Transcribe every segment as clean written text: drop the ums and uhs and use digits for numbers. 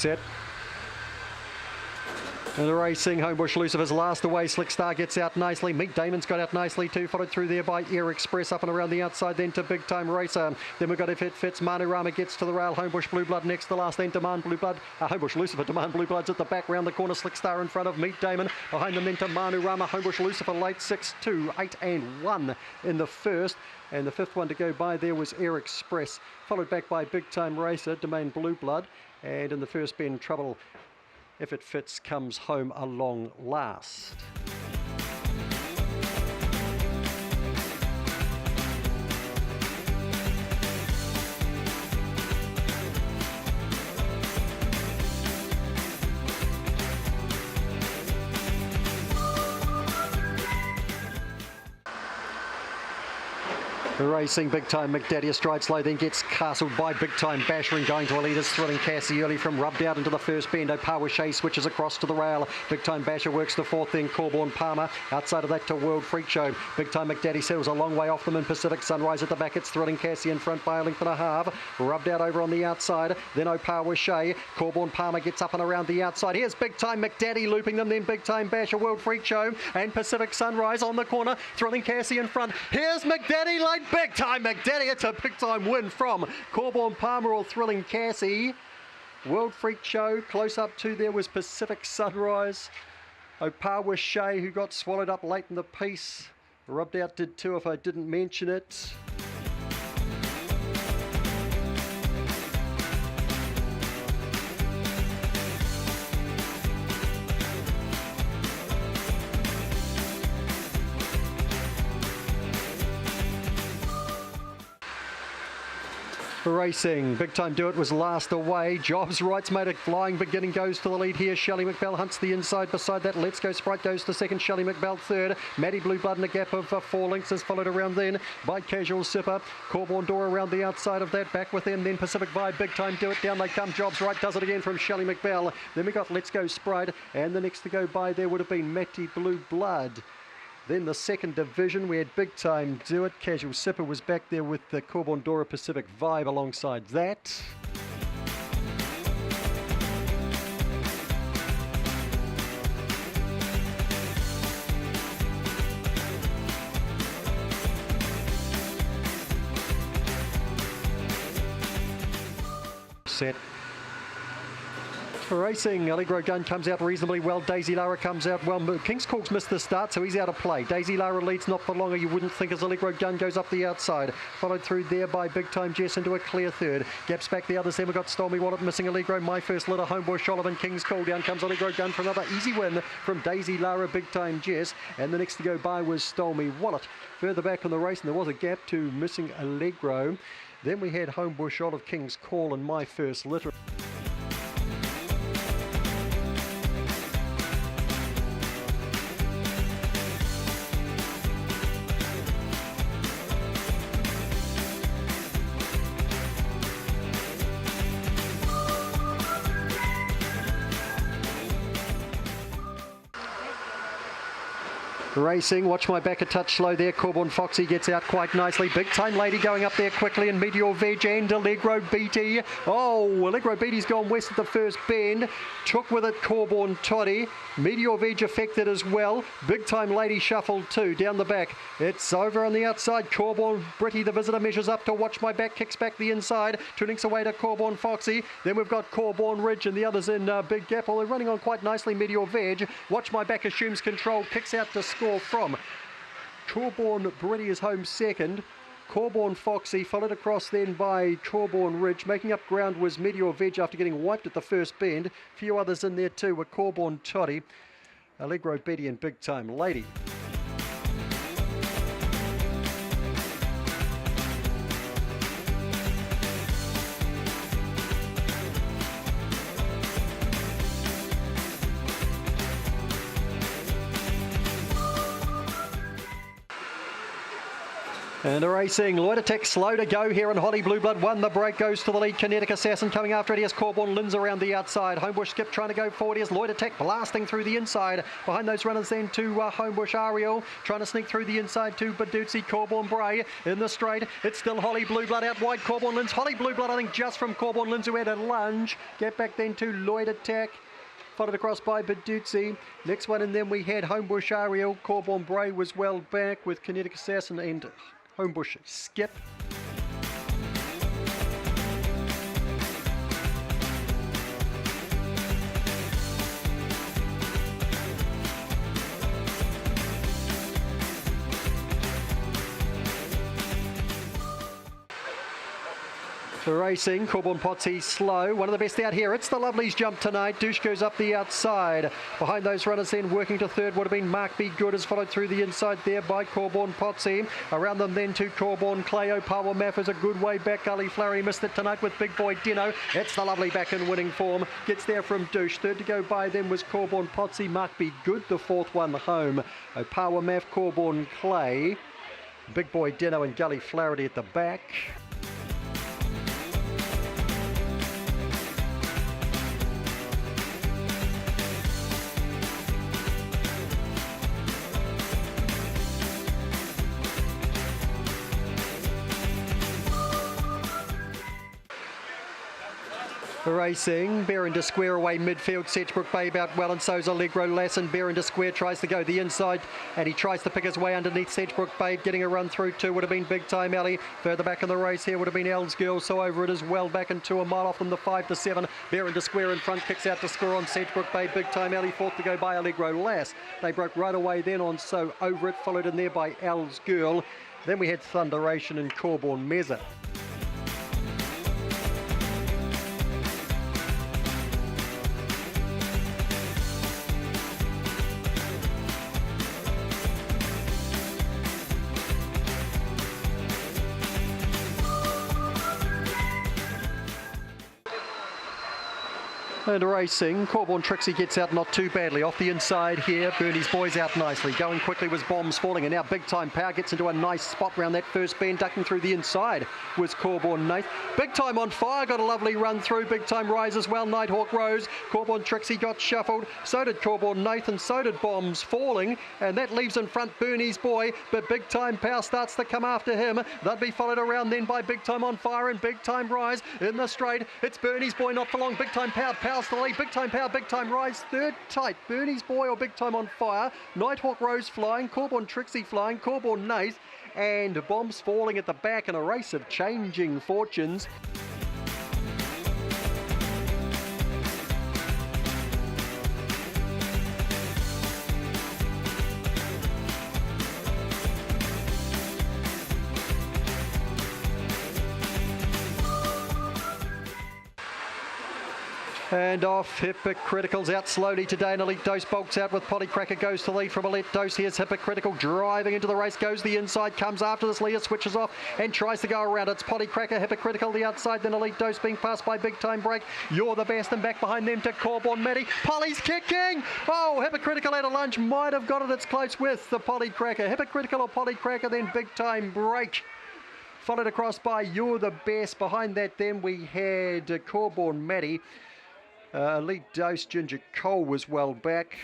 Set. And the racing, Homebush Lucifer's last away. Slick Star gets out nicely. Meet Damon's got out nicely too. Followed through there by Air Express up and around the outside. Then to Big Time Racer. Then we've got If It Fits. Manu Rama gets to the rail. Homebush Blue Blood next to last. Then Demand Blue Blood. Homebush Lucifer. Demand Blue Blood's at the back round the corner. Slick Star in front of Meet Damon. Behind them then to Manu Rama. Homebush Lucifer late 6, 2, 8 and 1 in the first. And the fifth one to go by there was Air Express. Followed back by Big Time Racer. Demand Blue Blood. And in the first bend, Trouble If It Fits comes home along last. Racing Big Time McDaddy a stride slow, then gets castled by Big Time Basher and going to a lead is Thrilling Cassie early from rubbed out into the first bend. Opawa Shea switches across to the rail. Big Time Basher works the fourth, then Corborn Palmer. Outside of that to World Freak Show. Big Time McDaddy settles a long way off them in Pacific Sunrise at the back. It's Thrilling Cassie in front by a length and a half. Rubbed out over on the outside. Then Opawa Shea. Corborn Palmer gets up and around the outside. Here's Big Time McDaddy looping them. Then Big Time Basher, World Freak Show and Pacific Sunrise on the corner. Thrilling Cassie in front. Here's McDaddy late. Big Time McDaddy. It's a big time win from Corborn Palmer or Thrilling Cassie. World Freak Show. Close up to there was Pacific Sunrise. Opawa Shea, who got swallowed up late in the piece. Rubbed out did too if I didn't mention it. Racing, Big Time Do It was last away. Jobs Right's made a flying beginning, goes to the lead here. Shelley McBell hunts the inside beside that. Let's Go Sprite goes to second. Shelley McBell third. Maddie Blue Blood in a gap of 4 lengths is followed around then by Casual Sipper. Corborn Door around the outside of that. Back with them then Pacific Vibe. Big Time Do It. Down they come. Jobs Right does it again from Shelley McBell. Then we got Let's Go Sprite. And the next to go by there would have been Matty Blue Blood. Then the second division, we had Big Time Do It. Casual Sipper was back there with the Corborn Dora Pacific Vibe alongside that. Set. Racing, Allegro Gun comes out reasonably well. Daisy Lara comes out well. King's Cork's missed the start, so he's out of play. Daisy Lara leads not for longer, you wouldn't think, as Allegro Gun goes up the outside. Followed through there by Big Time Jess into a clear third. Gaps back the others, then we've got Stole Me Wallet missing Allegro. My First Litter, Homebush Oliver, King's Call. Down comes Allegro Gun for another easy win from Daisy Lara, Big Time Jess. And the next to go by was Stole Me Wallet. Further back on the race, and there was a gap to missing Allegro. Then we had Homebush Olive, King's Call, and My First Litter. Racing, watch my back a touch slow there. Corborn Foxy gets out quite nicely. Big Time Lady going up there quickly, and Meteor Veg and Allegro Beatty. Oh, Allegro Beatty's gone west at the first bend. Took with it Corborn Toddy. Meteor Veg affected as well. Big Time Lady shuffled too. Down the back, it's over on the outside. Corborn Britty, the visitor, measures up to watch my back, kicks back the inside. 2 links away to Corborn Foxy. Then we've got Corborn Ridge and the others in Big Gap. Well, they're running on quite nicely. Meteor Veg. Watch my back assumes control, kicks out to score from Corborn Britty is home second. Corborn Foxy followed across then by Corborn Ridge. Making up ground was Meteor Veg after getting wiped at the first bend. A few others in there too were Corborn Toddy, Allegro Betty and Big Time Lady. And racing, Loitertech slow to go here, and Holly Blue Blood won the break, goes to the lead. Kinetic Assassin coming after it. Here's Corborn Linz around the outside. Homebush Skip trying to go forward. Here's Loitertech blasting through the inside. Behind those runners then to Homebush Ariel, trying to sneak through the inside to Badutsi. Corborn Bray in the straight. It's still Holly Blue Blood out wide. Corborn Linz. Holly Blue Blood, I think, just from Corborn Linz, who had a lunge. Get back then to Loitertech. Followed across by Badutsi. Next one, and then we had Homebush Ariel. Corborn Bray was well back with Kinetic Assassin and Homebush Skip. For racing, Corborn Potsy slow, one of the best out here. It's the Lovelies jump tonight. Douche goes up the outside. Behind those runners then, working to third, would have been Mark Be Good, as followed through the inside there by Corborn Potsy. Around them then to Corborn Clayo. Power Maff is a good way back. Gully Flurry missed it tonight with Big Boy Dino. It's the Lovely back in winning form. Gets there from Douche. Third to go by then was Corborn Potsy. Mark Be Good, the fourth one home. Power Maff, Corborn Clay. Big Boy Dino and Gully Flaherty at the back. Racing, Berrinda Square away midfield, Sedgebrook Babe out well, and so's Allegro Lassen. Berrinda Square tries to go the inside, and he tries to pick his way underneath Sedgebrook Babe, getting a run through two would have been Big Time Alley. Further back in the race here would have been Els Girl, so over it is well back into a mile off them, the 5 to 7. Berrinda Square in front, kicks out to score on Sedgebrook Babe. Big Time Alley fourth to go by Allegro Lass. They broke right away then on So Over It, followed in there by Els Girl. Then we had Thunderation and Corborn Meza. And racing, Corborn Trixie gets out not too badly. Off the inside here, Bernie's boys out nicely. Going quickly was Bombs Falling, and now Big Time Power gets into a nice spot round that first bend. Ducking through the inside was Corborn Nath. Big Time on Fire got a lovely run through. Big Time Rise as well. Nighthawk Rose. Corborn Trixie got shuffled. So did Corborn Nath, and so did Bombs Falling. And that leaves in front Bernie's boy, but Big Time Power starts to come after him. They'll be followed around then by Big Time on Fire and Big Time Rise in the straight. It's Bernie's boy not for long. Big Time Power. Power's the lead. Big Time Power, Big Time Rise, third tight. Bernie's boy or Big Time on Fire. Nighthawk Rose flying, Corborn Trixie flying, Corborn Nath, and Bombs Falling at the back in a race of changing fortunes. And off, Hypocritical's out slowly today, and Elite Dose bolts out with Polycracker goes to lead from Elite Dose. Here's Hypocritical driving into the race, goes the inside, comes after this, Leah switches off and tries to go around. It's Polycracker, Hypocritical the outside, then Elite Dose being passed by Big Time Break. You're the best, and back behind them to Corborn Maddie. Polly's kicking! Oh, Hypocritical at a lunge, might have got it, it's close with the Polycracker. Hypocritical or Polycracker, then Big Time Break. Followed across by You're the Best. Behind that then we had Corborn Maddie. Elite Dose, Ginger Cole was well back.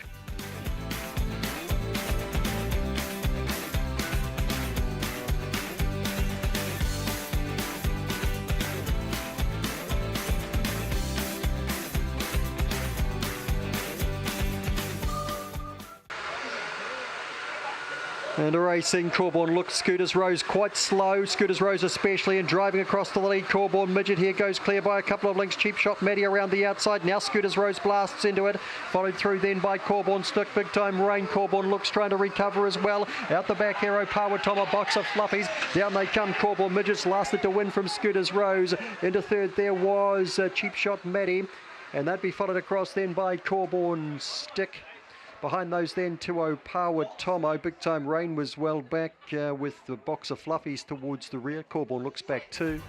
And racing, Corborn looks Scooters Rose quite slow. Scooters Rose especially, and driving across to the lead. Corborn Midget here goes clear by a couple of lengths. Cheap Shot Maddie around the outside. Now Scooters Rose blasts into it. Followed through then by Corborn Stick. Big Time Rain. Corborn looks trying to recover as well. Out the back, Hero Power Tom, a box of fluffies. Down they come. Corborn Midgets lasted to win from Scooters Rose. Into third there was Cheap Shot Maddie. And that'd be followed across then by Corborn Stick. Behind those then, 2-0 Power Tomo. Big Time Rain was well back with the box of fluffies towards the rear. Corborn looks back too.